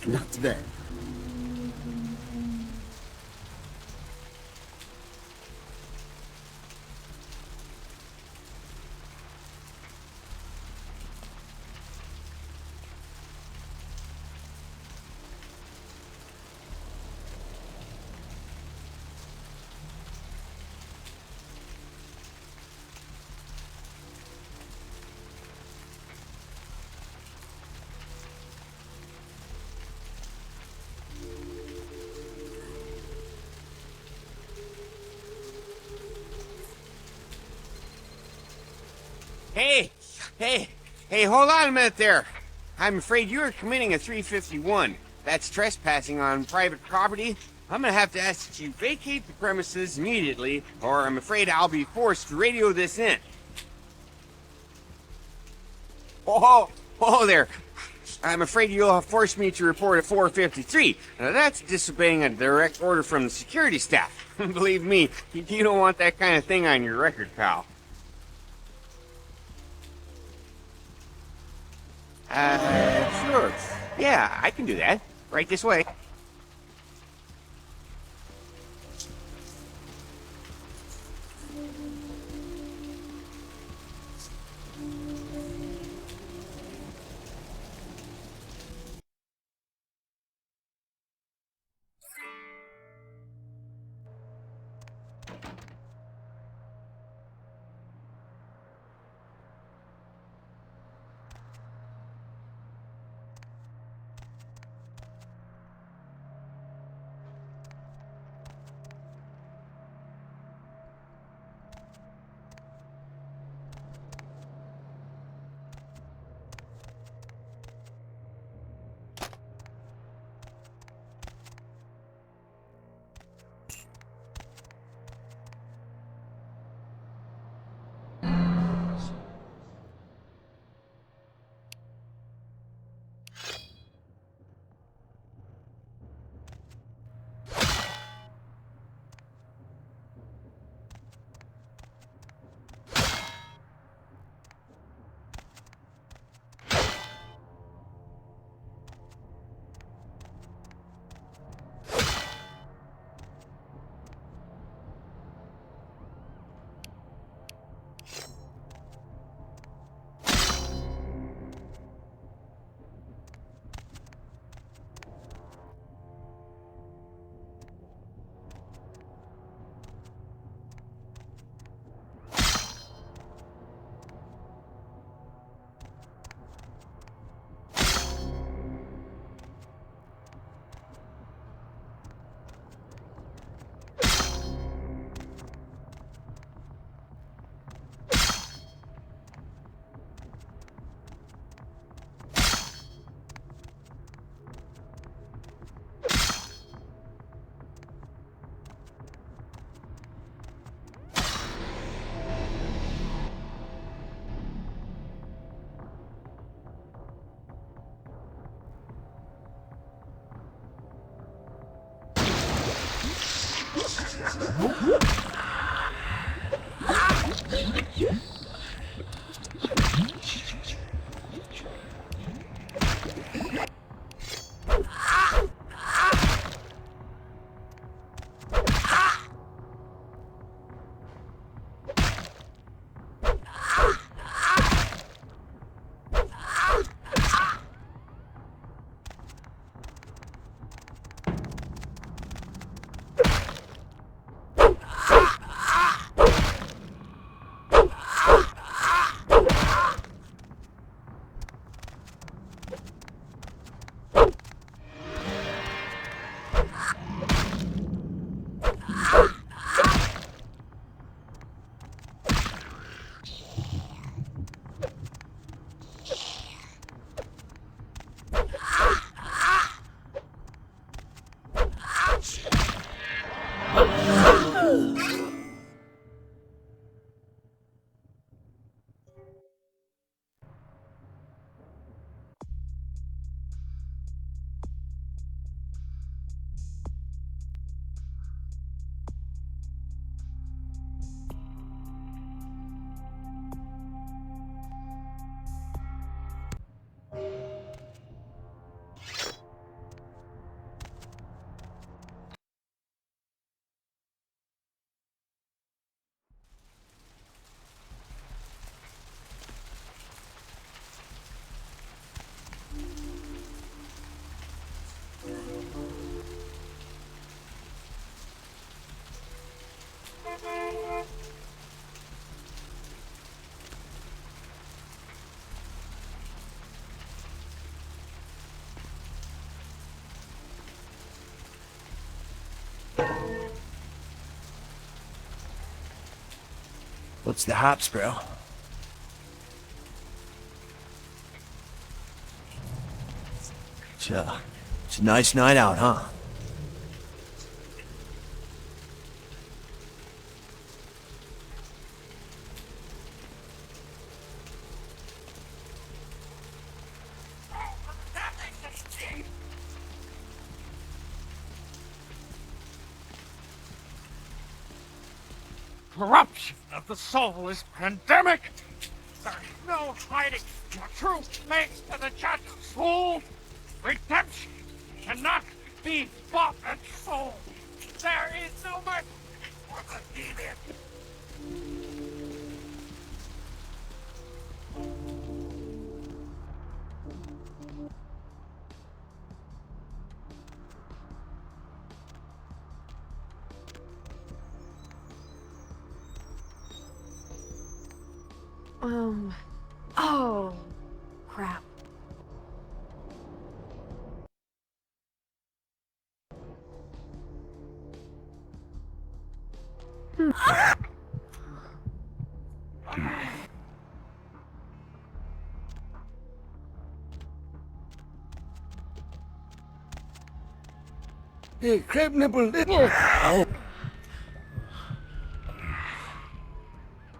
Not bad. Hey, hold on a minute there. I'm afraid you are committing a 351. That's trespassing on private property. I'm gonna have to ask that you vacate the premises immediately, or I'm afraid I'll be forced to radio this in. Oh there. I'm afraid you'll have forced me to report a 453. Now that's disobeying a direct order from the security staff. Believe me, you don't want that kind of thing on your record, pal. Sure. Yeah, I can do that. Right this way. What's the hops, bro? It's a nice night out, huh? Corruption of the soul is pandemic. There's no hiding the truth makes to the just soul. Redemption cannot be bought and sold. There is no mercy for the deviant. Oh, crap. Hey, crab nipple little.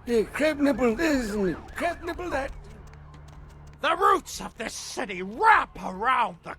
Hey, crab nipple this and crab nipple that. The roots of this city wrap around the...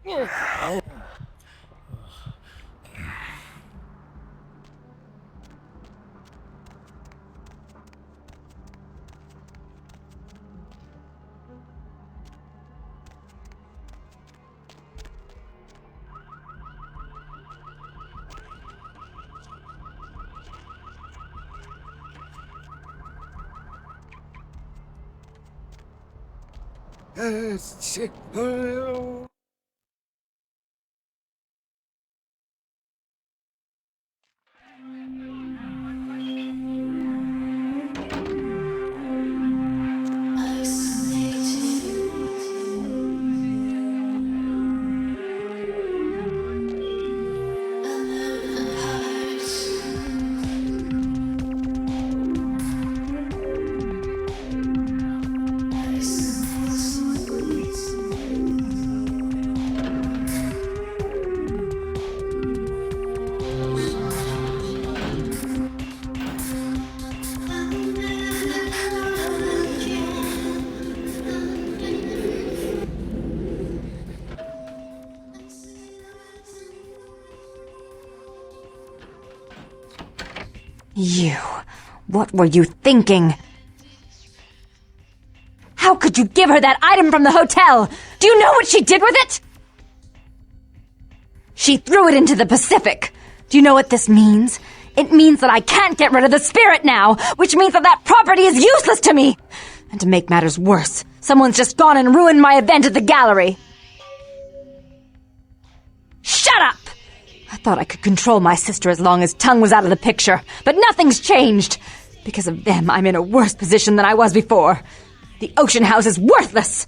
Shit. You. What were you thinking? How could you give her that item from the hotel? Do you know what she did with it? She threw it into the Pacific. Do you know what this means? It means that I can't get rid of the spirit now, which means that that property is useless to me. And to make matters worse, someone's just gone and ruined my event at the gallery. Shut up! I thought I could control my sister as long as Tongue was out of the picture, but nothing's changed. Because of them, I'm in a worse position than I was before. The Ocean House is worthless.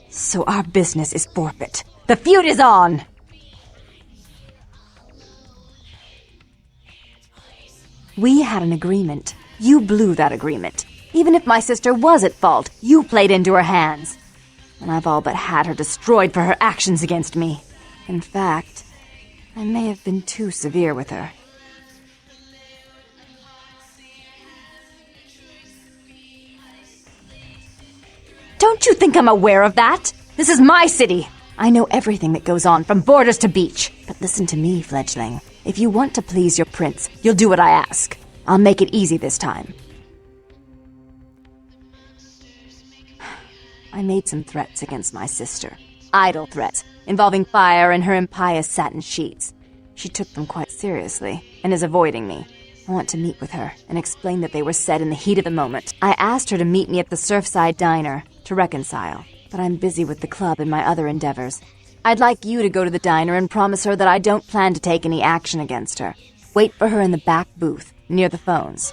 So our business is forfeit. The feud is on. We had an agreement. You blew that agreement. Even if my sister was at fault, you played into her hands. And I've all but had her destroyed for her actions against me. In fact, I may have been too severe with her. Don't you think I'm aware of that? This is my city. I know everything that goes on, from borders to beach. But listen to me, fledgling. If you want to please your prince, you'll do what I ask. I'll make it easy this time. I made some threats against my sister. Idle threats, involving fire and her impious satin sheets. She took them quite seriously, and is avoiding me. I want to meet with her, and explain that they were said in the heat of the moment. I asked her to meet me at the Surfside Diner, to reconcile, but I'm busy with the club and my other endeavors. I'd like you to go to the diner and promise her that I don't plan to take any action against her. Wait for her in the back booth, near the phones.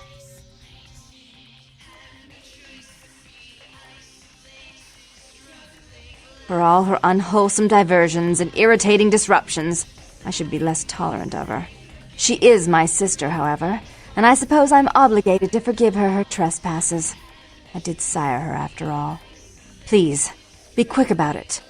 For all her unwholesome diversions and irritating disruptions, I should be less tolerant of her. She is my sister, however, and I suppose I'm obligated to forgive her her trespasses. I did sire her after all. Please, be quick about it.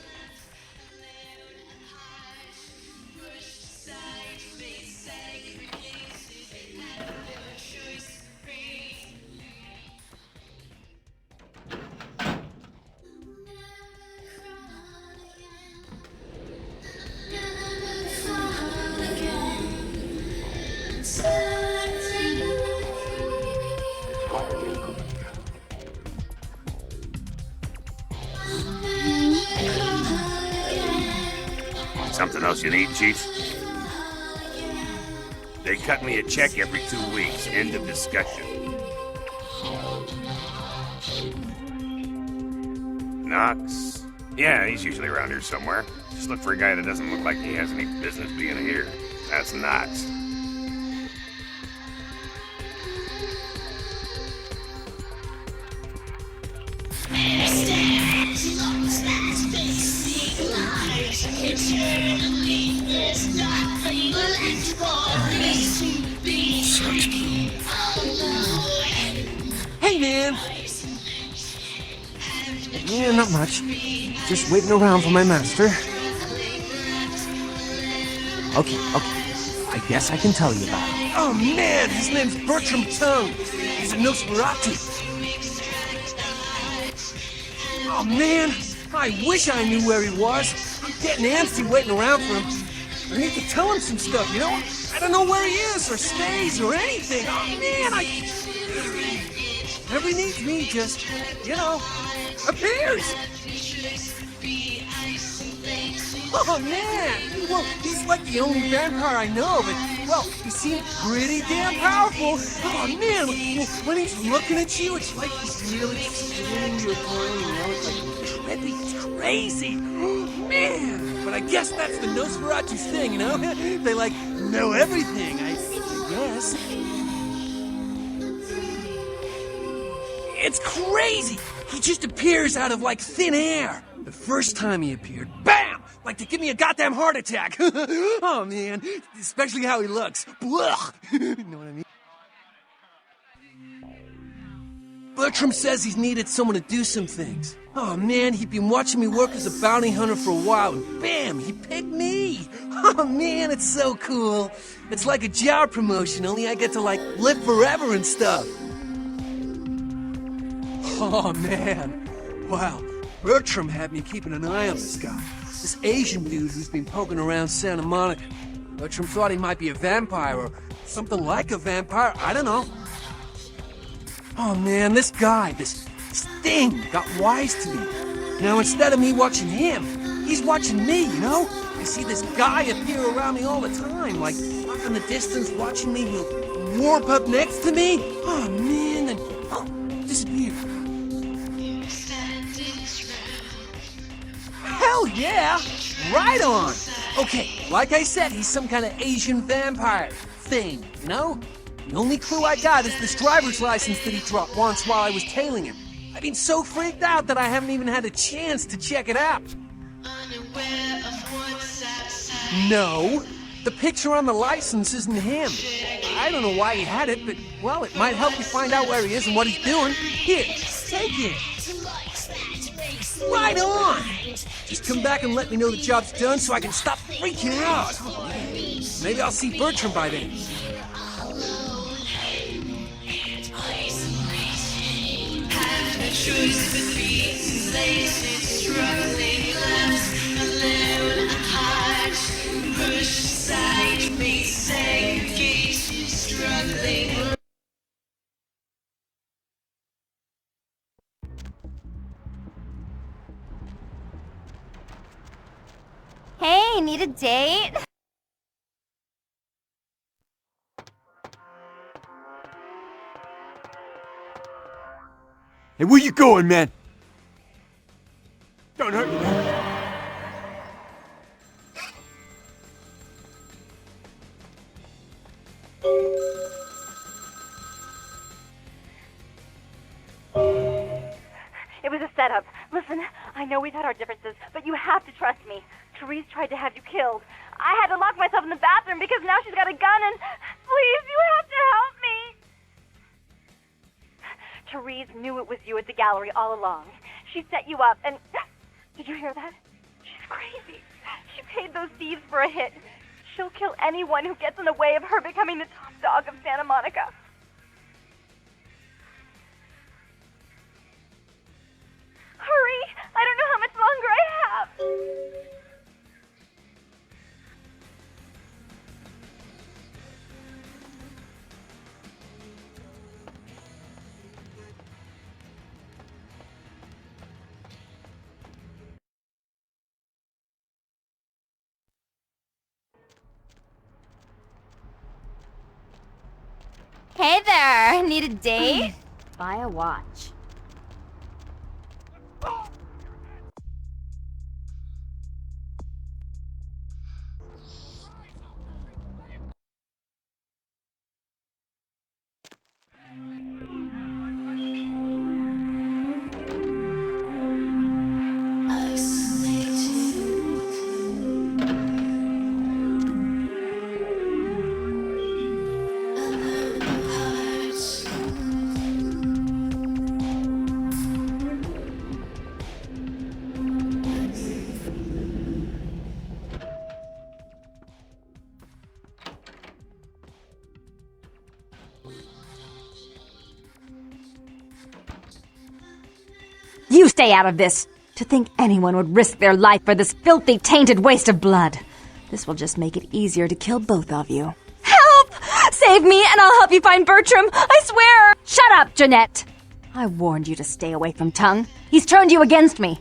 Something else you need, Chief? They cut me a check every 2 weeks. End of discussion. Knox? Yeah, he's usually around here somewhere. Just look for a guy that doesn't look like he has any business being here. That's Knox. Hey, man! Yeah, not much. Just waiting around for my master. Okay. I guess I can tell you about it. Oh, man! His name's Bertram Tone. He's a Nosferatu. Oh, man! I wish I knew where he was. I'm getting antsy waiting around for him. I need to tell him some stuff, you know? I don't know where he is, or stays, or anything. Oh, man, Whenever he needs me, just, appears. Oh, man! Well, he's like the only vampire I know, but, well, he seems pretty damn powerful. Oh, man, when he's looking at you, it's like he's really spinning your brain, It's like trippy, it's crazy. Man! But I guess that's the Nosferatu's thing, They, know everything, I guess. It's crazy! He just appears out of, thin air. The first time he appeared, bam! Like to give me a goddamn heart attack. Oh, man. Especially how he looks. Blah! You know what I mean? Bertram says he's needed someone to do some things. Oh, man, he'd been watching me work as a bounty hunter for a while, and bam, he picked me. Oh, man, it's so cool. It's like a job promotion, only I get to, live forever and stuff. Oh, man. Wow. Bertram had me keeping an eye on this guy. This Asian dude who's been poking around Santa Monica. Bertram thought he might be a vampire or something like a vampire. I don't know. Oh, man, this guy, this thing got wise to me. Now, instead of me watching him, he's watching me, I see this guy appear around me all the time, off in the distance watching me. He'll warp up next to me. Oh, man, and disappear. Hell yeah! Right on! Okay, like I said, he's some kind of Asian vampire thing, The only clue I got is this driver's license that he dropped once while I was tailing him. I've been so freaked out that I haven't even had a chance to check it out. No, the picture on the license isn't him. I don't know why he had it, but, well, it might help you find out where he is and what he's doing. Here, take it. Right on! Just come back and let me know the job's done so I can stop freaking out. Maybe I'll see Bertram by then. Hey, need a date? Hey, where you going, man? Don't hurt me, man. It was a setup. Listen, I know we've had our differences, but you have to trust me. Therese tried to have you killed. I had to lock myself in the bathroom because now she's got a gun and... Please, you have to help me. Therese knew it was you at the gallery all along. She set you up and... Did you hear that? She's crazy. She paid those thieves for a hit. She'll kill anyone who gets in the way of her becoming the top dog of Santa Monica. Hurry! I don't know how much longer I have. Hey there, need a date? Buy a watch. You stay out of this! To think anyone would risk their life for this filthy, tainted waste of blood. This will just make it easier to kill both of you. Help! Save me and I'll help you find Bertram! I swear! Shut up, Jeanette! I warned you to stay away from Tongue. He's turned you against me.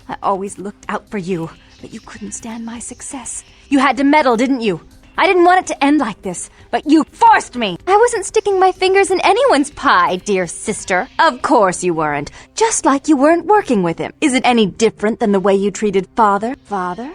I always looked out for you, but you couldn't stand my success. You had to meddle, didn't you? I didn't want it to end like this, but you forced me! I wasn't sticking my fingers in anyone's pie, dear sister. Of course you weren't. Just like you weren't working with him. Is it any different than the way you treated Father? Father?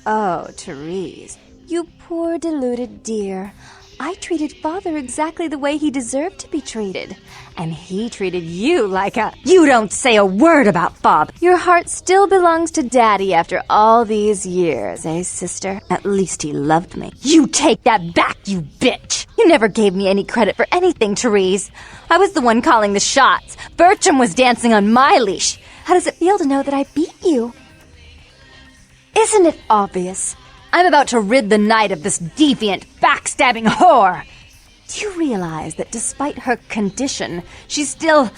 Oh, Therese. You poor deluded dear. I treated Father exactly the way he deserved to be treated. And he treated you like a... You don't say a word about Father. Your heart still belongs to Daddy after all these years, eh, sister? At least he loved me. You take that back, you bitch! You never gave me any credit for anything, Therese. I was the one calling the shots. Bertram was dancing on my leash. How does it feel to know that I beat you? Isn't it obvious? I'm about to rid the night of this deviant, backstabbing whore. Do you realize that despite her condition, she still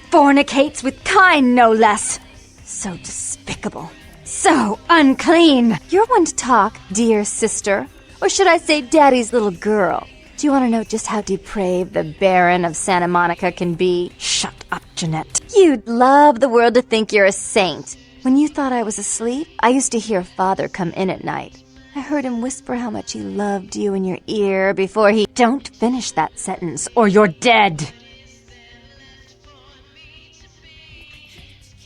fornicates with kind, no less? So despicable. So unclean. You're one to talk, dear sister. Or should I say Daddy's little girl? Do you want to know just how depraved the Baron of Santa Monica can be? Shut up, Jeanette. You'd love the world to think you're a saint. When you thought I was asleep, I used to hear Father come in at night. I heard him whisper how much he loved you in your ear before he... Don't finish that sentence, or you're dead!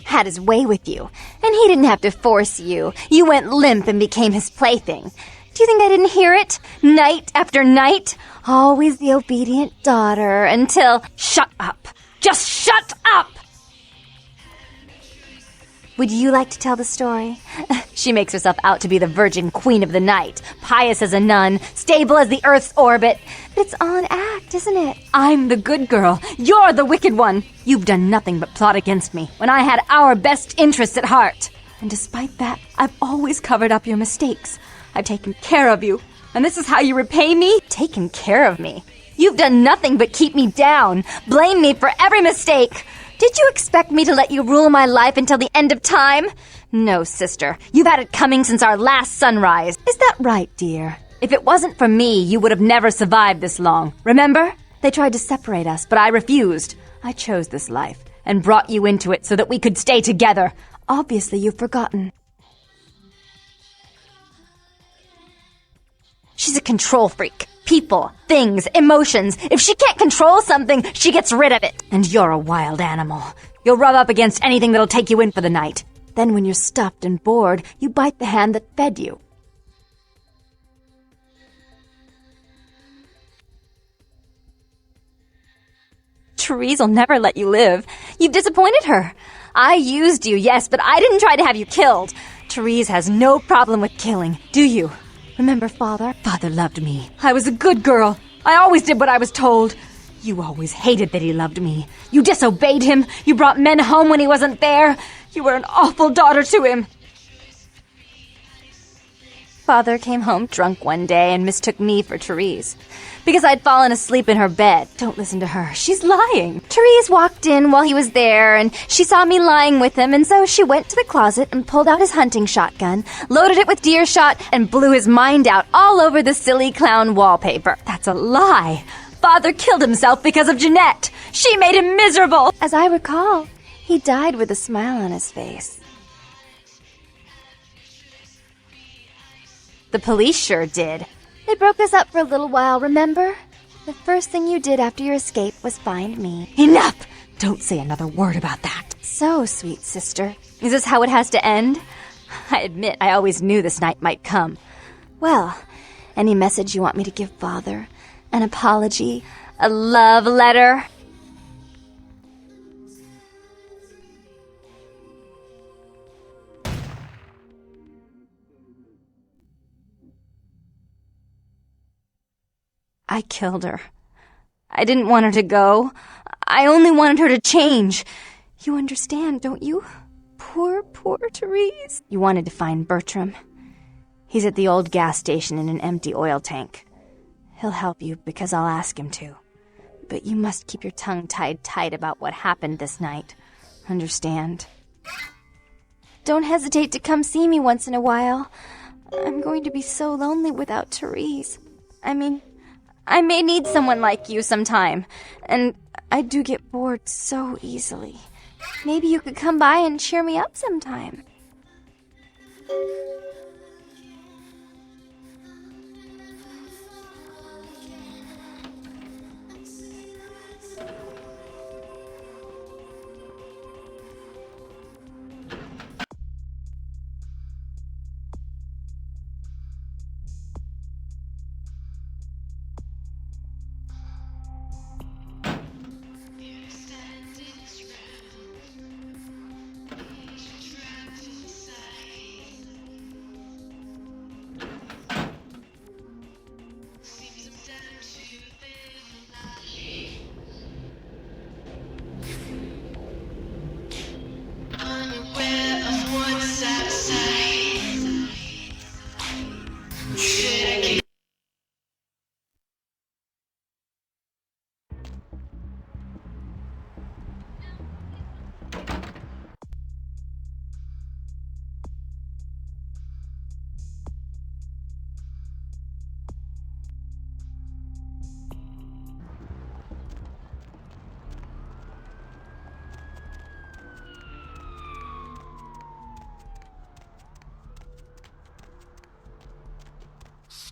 Had his way with you, and he didn't have to force you. You went limp and became his plaything. Do you think I didn't hear it? Night after night? Always the obedient daughter, until... Shut up! Just shut up! Would you like to tell the story? She makes herself out to be the virgin queen of the night, pious as a nun, stable as the Earth's orbit. But it's all an act, isn't it? I'm the good girl. You're the wicked one. You've done nothing but plot against me when I had our best interests at heart. And despite that, I've always covered up your mistakes. I've taken care of you. And this is how you repay me? Taken care of me. You've done nothing but keep me down, blame me for every mistake. Did you expect me to let you rule my life until the end of time? No, sister. You've had it coming since our last sunrise. Is that right, dear? If it wasn't for me, you would have never survived this long. Remember? They tried to separate us, but I refused. I chose this life and brought you into it so that we could stay together. Obviously, you've forgotten. She's a control freak. People, things, emotions. If she can't control something, she gets rid of it. And you're a wild animal. You'll rub up against anything that'll take you in for the night. Then when you're stuffed and bored, you bite the hand that fed you. Therese'll never let you live. You've disappointed her. I used you, yes, but I didn't try to have you killed. Therese has no problem with killing, do you? Remember Father? Father loved me. I was a good girl. I always did what I was told. You always hated that he loved me. You disobeyed him. You brought men home when he wasn't there. You were an awful daughter to him. Father came home drunk one day and mistook me for Therese. Because I'd fallen asleep in her bed. Don't listen to her. She's lying. Therese walked in while he was there, and she saw me lying with him, and so she went to the closet and pulled out his hunting shotgun, loaded it with deer shot, and blew his mind out all over the silly clown wallpaper. That's a lie. Father killed himself because of Jeanette. She made him miserable. As I recall, he died with a smile on his face. The police sure did. They broke us up for a little while, remember? The first thing you did after your escape was find me. Enough! Don't say another word about that. So, sweet sister, is this how it has to end? I admit I always knew this night might come. Well, any message you want me to give Father? An apology? A love letter? I killed her. I didn't want her to go. I only wanted her to change. You understand, don't you? Poor Therese. You wanted to find Bertram. He's at the old gas station in an empty oil tank. He'll help you because I'll ask him to. But you must keep your tongue tied tight about what happened this night. Understand? Don't hesitate to come see me once in a while. I'm going to be so lonely without Therese. I may need someone like you sometime, and I do get bored so easily. Maybe you could come by and cheer me up sometime.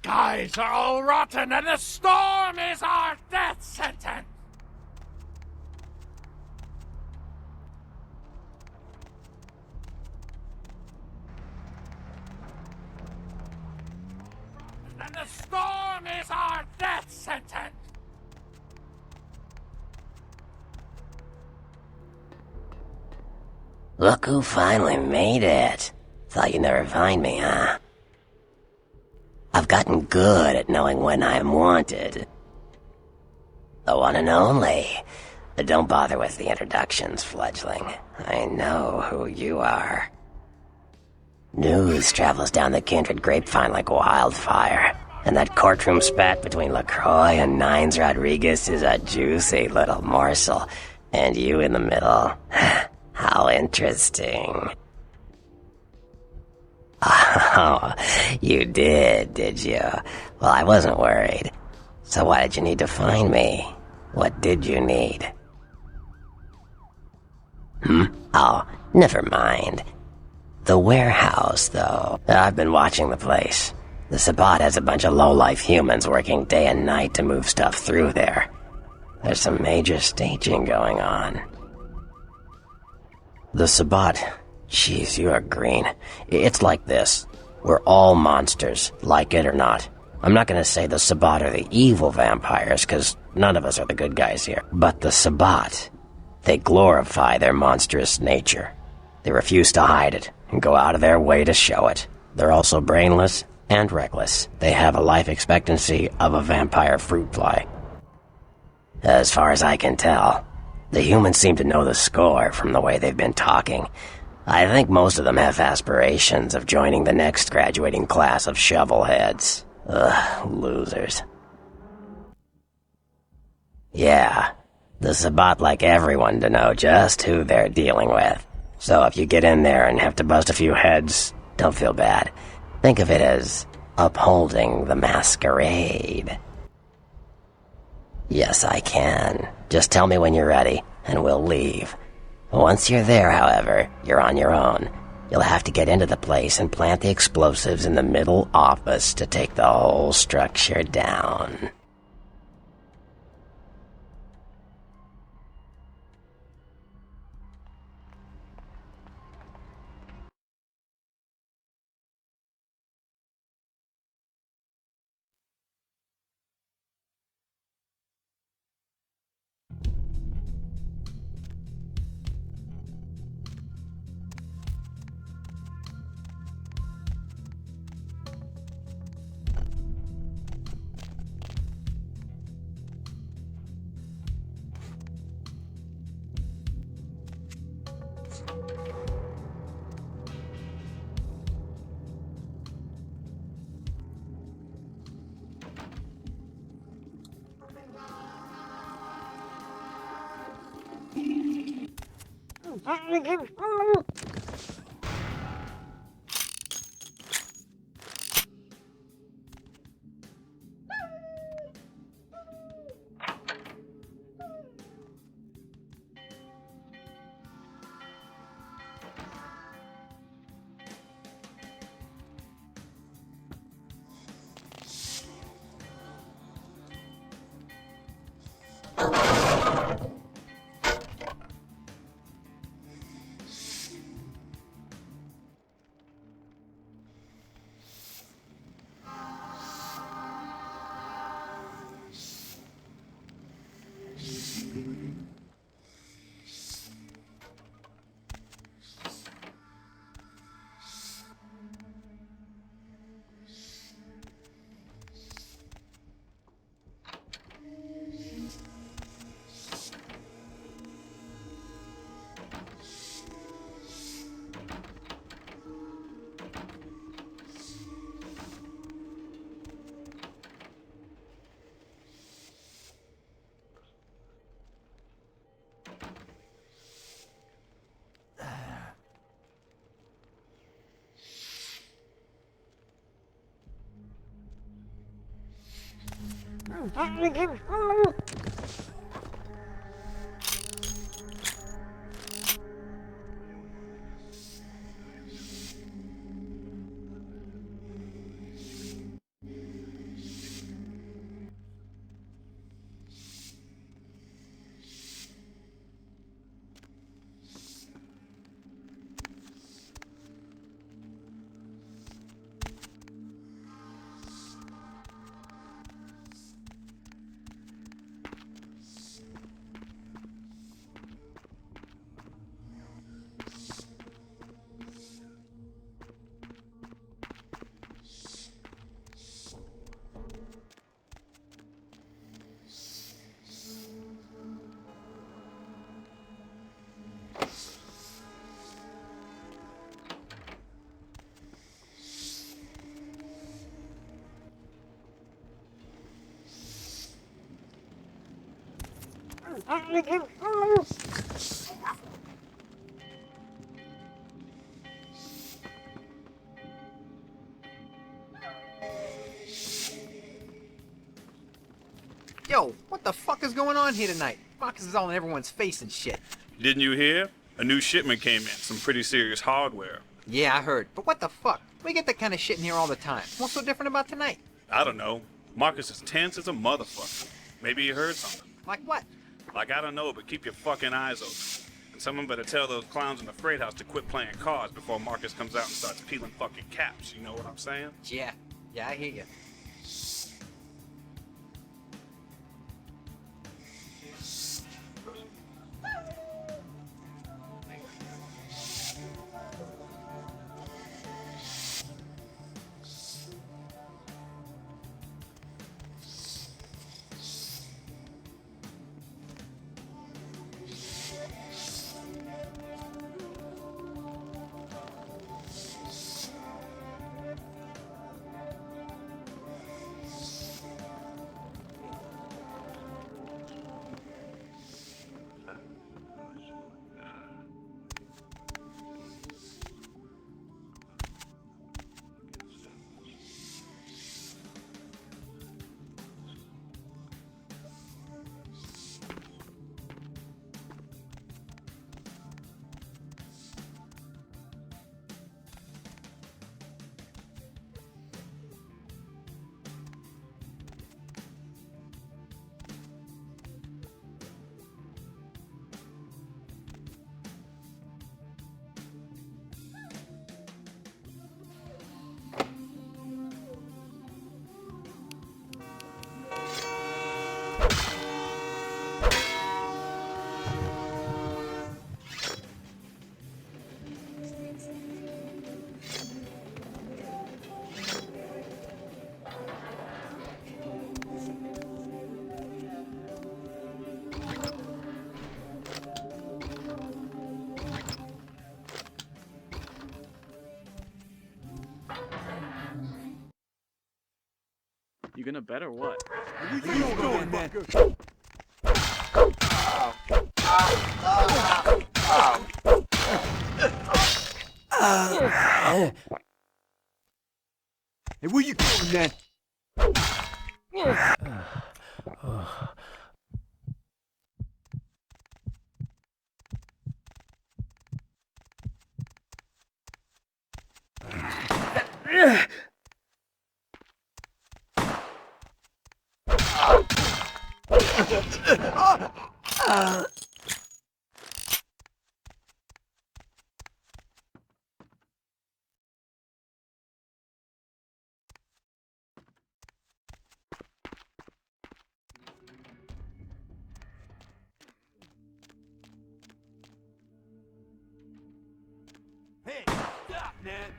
Skies are all rotten, and the storm is our death sentence! And the storm is our death sentence! Look who finally made it. Thought you'd never find me, huh? I've gotten good at knowing when I'm wanted. The one and only. But don't bother with the introductions, fledgling. I know who you are. News travels down the kindred grapevine like wildfire, and that courtroom spat between LaCroix and Nines Rodriguez is a juicy little morsel, and you in the middle. How interesting. Oh, you did you? Well, I wasn't worried. So why did you need to find me? What did you need? Oh, never mind. The warehouse, though. I've been watching the place. The Sabbat has a bunch of low-life humans working day and night to move stuff through there. There's some major staging going on. The Sabbat... Jeez, you are green. It's like this. We're all monsters, like it or not. I'm not gonna say the Sabbat are the evil vampires, because none of us are the good guys here. But the Sabbat, they glorify their monstrous nature. They refuse to hide it, and go out of their way to show it. They're also brainless and reckless. They have a life expectancy of a vampire fruit fly. As far as I can tell. The humans seem to know the score from the way they've been talking. I think most of them have aspirations of joining the next graduating class of shovelheads. Ugh, losers. Yeah, the Sabbat like everyone to know just who they're dealing with. So if you get in there and have to bust a few heads, don't feel bad. Think of it as upholding the Masquerade. Yes, I can. Just tell me when you're ready, and we'll leave. Once you're there, however, you're on your own. You'll have to get into the place and plant the explosives in the middle office to take the whole structure down. Yo, what the fuck is going on here tonight? Marcus is all in everyone's face and shit. Didn't you hear? A new shipment came in, some pretty serious hardware. Yeah, I heard. But what the fuck? We get that kind of shit in here all the time. What's so different about tonight? I don't know. Marcus is tense as a motherfucker. Maybe you heard something. Like what? Like, I don't know, but keep your fucking eyes open. And someone better tell those clowns in the freight house to quit playing cards before Marcus comes out and starts peeling fucking caps. You know what I'm saying? Yeah, I hear you. You gonna bet or what? Where you going, man? Hey, where you going, man? Hey, stop, man!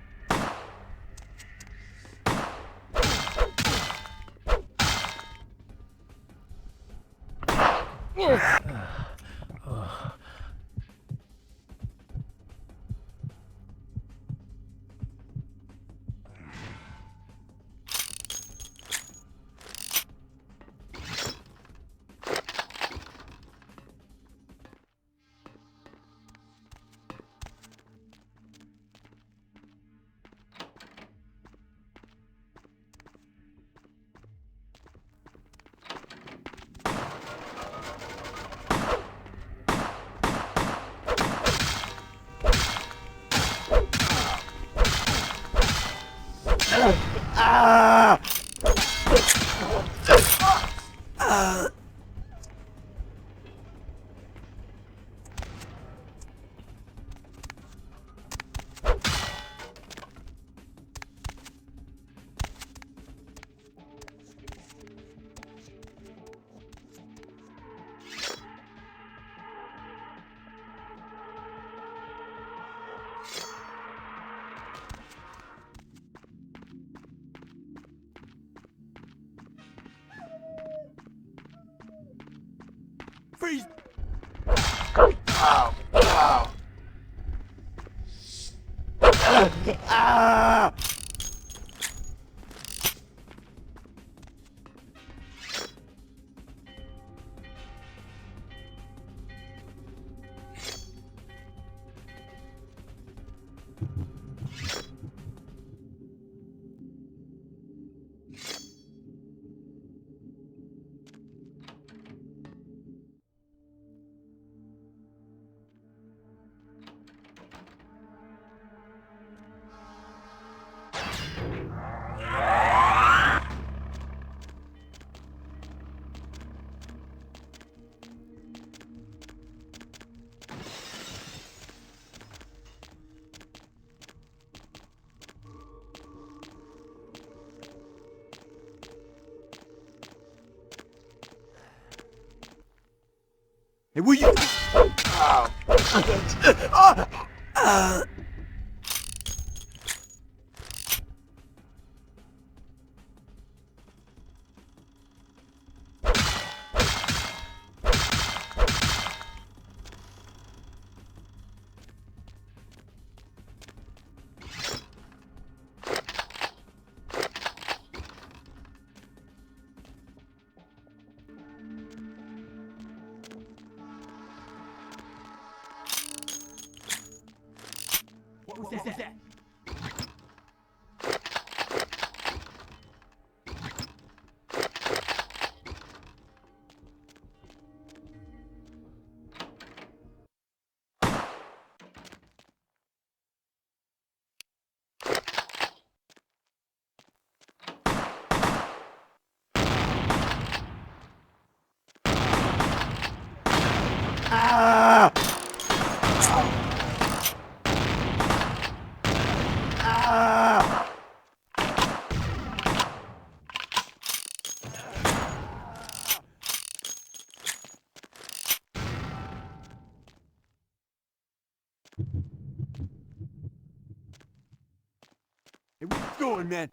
Freeze! Hey, will you? What was that? Hey, where you going, man?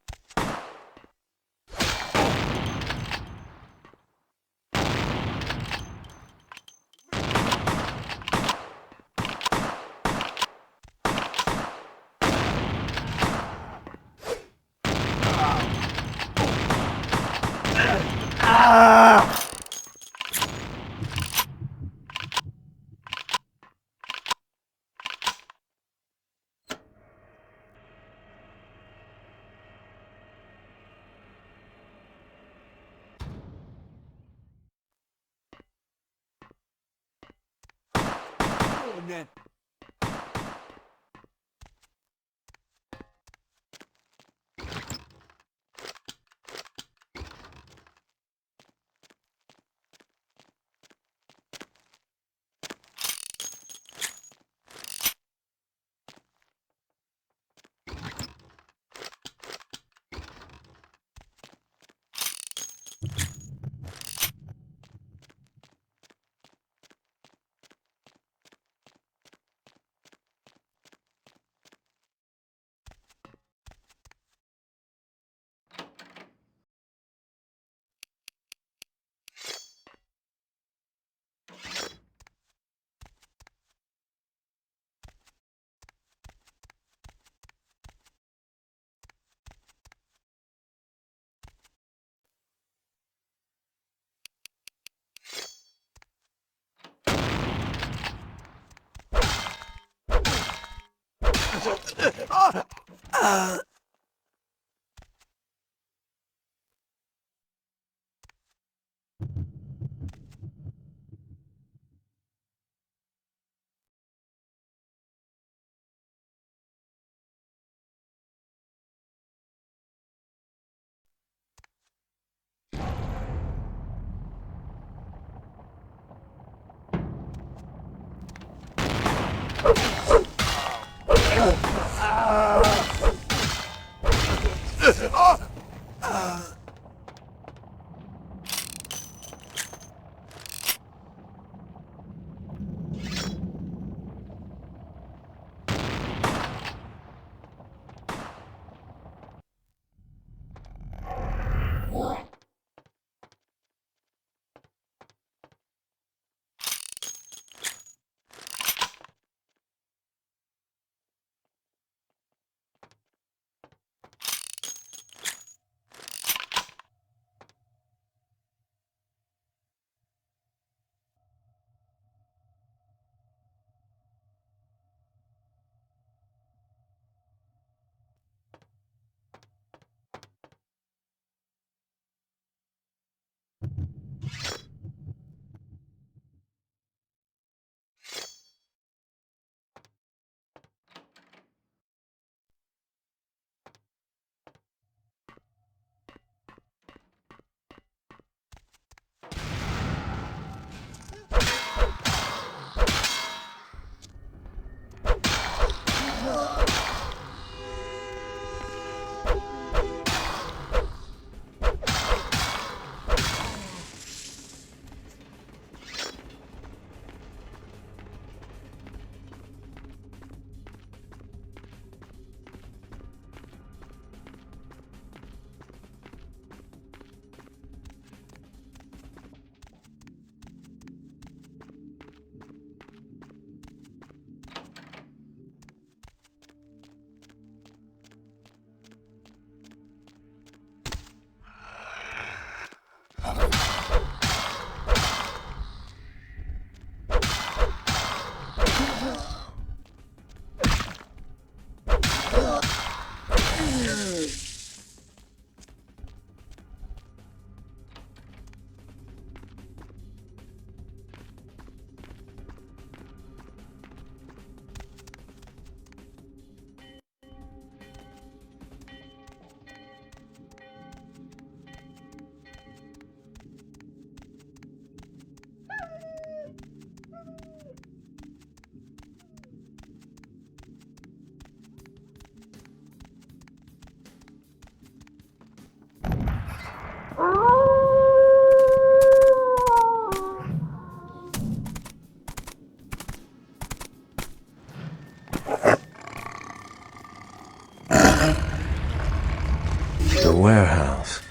The warehouse.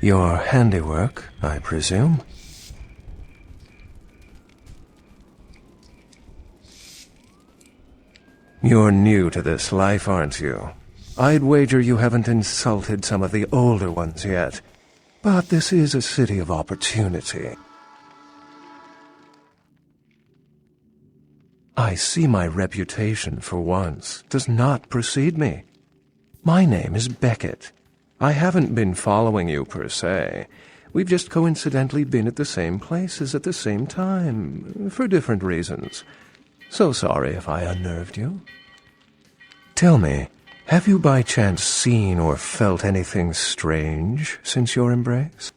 Your handiwork, I presume? You're new to this life, aren't you? I'd wager you haven't insulted some of the older ones yet. But this is a city of opportunity. I see my reputation, for once, does not precede me. My name is Beckett. I haven't been following you, per se. We've just coincidentally been at the same places at the same time, for different reasons. So sorry if I unnerved you. Tell me, have you by chance seen or felt anything strange since your embrace?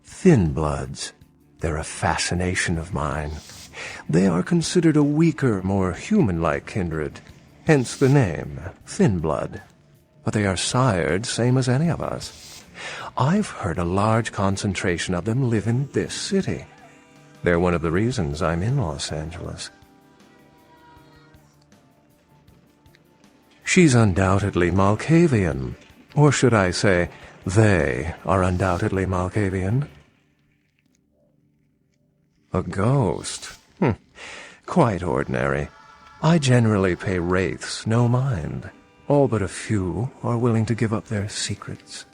Thin bloods. They're a fascination of mine. They are considered a weaker, more human-like kindred, hence the name, thin blood. But they are sired same as any of us. I've heard a large concentration of them live in this city. They're one of the reasons I'm in Los Angeles. She's undoubtedly Malkavian. Or should I say, they are undoubtedly Malkavian. A ghost? Quite ordinary. I generally pay wraiths no mind. All but a few are willing to give up their secrets.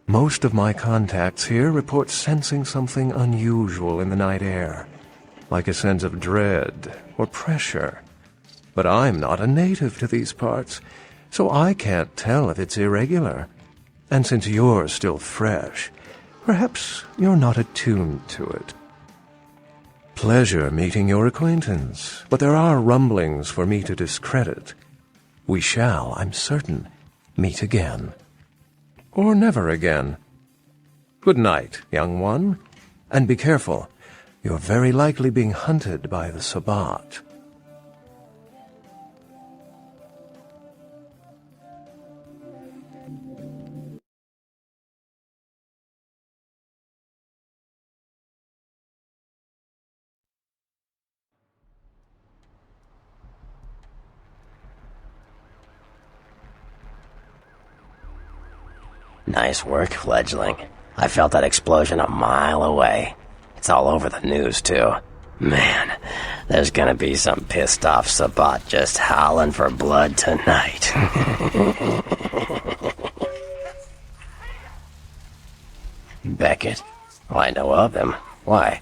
Most of my contacts here report sensing something unusual in the night air, like a sense of dread or pressure. But I'm not a native to these parts, so I can't tell if it's irregular. And since you're still fresh, perhaps you're not attuned to it. Pleasure meeting your acquaintance, but there are rumblings for me to discredit. We shall, I'm certain, meet again. Or never again. Good night, young one, and be careful. You're very likely being hunted by the Sabbat. Nice work, fledgling. I felt that explosion a mile away. It's all over the news, too. Man, there's gonna be some pissed-off Sabbat just howling for blood tonight. Beckett? Well, I know of him. Why?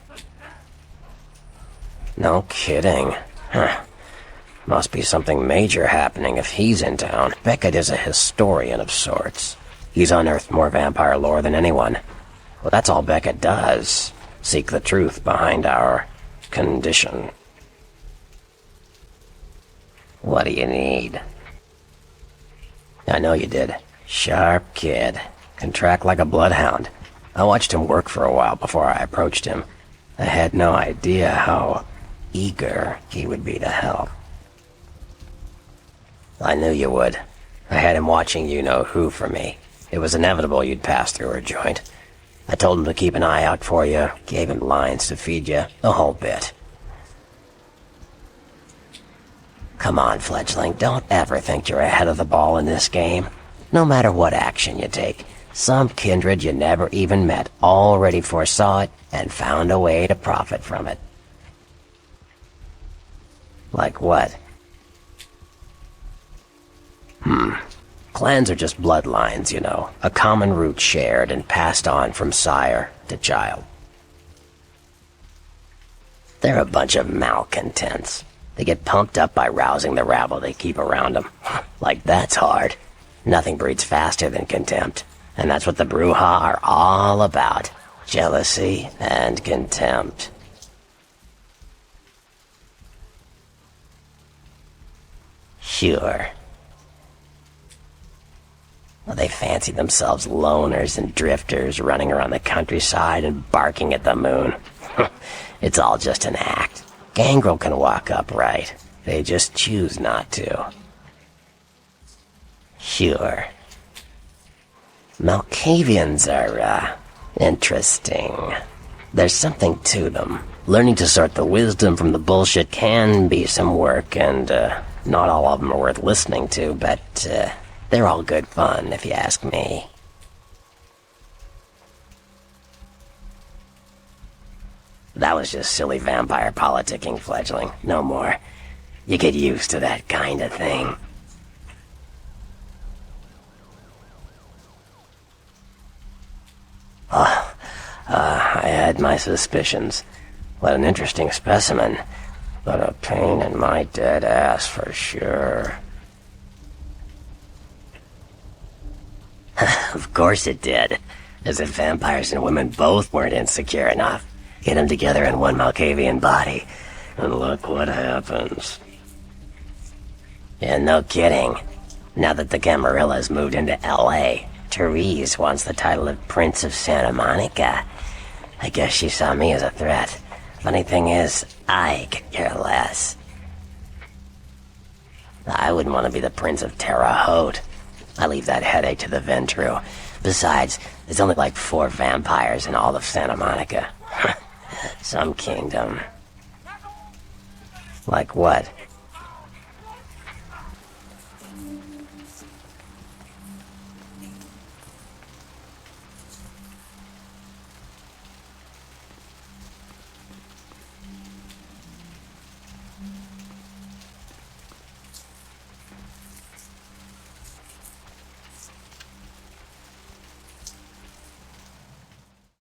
No kidding. Huh. Must be something major happening if he's in town. Beckett is a historian of sorts. He's unearthed more vampire lore than anyone. Well, that's all Beckett does. Seek the truth behind our condition. What do you need? I know you did. Sharp kid. Can track like a bloodhound. I watched him work for a while before I approached him. I had no idea how eager he would be to help. I knew you would. I had him watching you-know-who for me. It was inevitable you'd pass through her joint. I told him to keep an eye out for you, gave him lines to feed you, the whole bit. Come on, fledgling, don't ever think you're ahead of the ball in this game. No matter what action you take, some kindred you never even met already foresaw it and found a way to profit from it. Like what? Clans are just bloodlines, a common root shared and passed on from sire to child. They're a bunch of malcontents. They get pumped up by rousing the rabble they keep around them. Like that's hard. Nothing breeds faster than contempt. And that's what the Bruja are all about. Jealousy and contempt. Sure. Well, they fancy themselves loners and drifters running around the countryside and barking at the moon. It's all just an act. Gangrel can walk upright. They just choose not to. Sure. Malkavians are, interesting. There's something to them. Learning to sort the wisdom from the bullshit can be some work, and, not all of them are worth listening to, but, they're all good fun, if you ask me. That was just silly vampire politicking, fledgling. No more. You get used to that kind of thing. I had my suspicions. What an interesting specimen. But a pain in my dead ass for sure. Of course it did. As if vampires and women both weren't insecure enough. Get them together in one Malkavian body, and look what happens. Yeah, no kidding. Now that the Camarillas moved into L.A., Therese wants the title of Prince of Santa Monica. I guess she saw me as a threat. Funny thing is, I could care less. I wouldn't want to be the Prince of Terre Haute. I leave that headache to the Ventru. Besides, there's only like 4 vampires in all of Santa Monica. Some kingdom. Like what?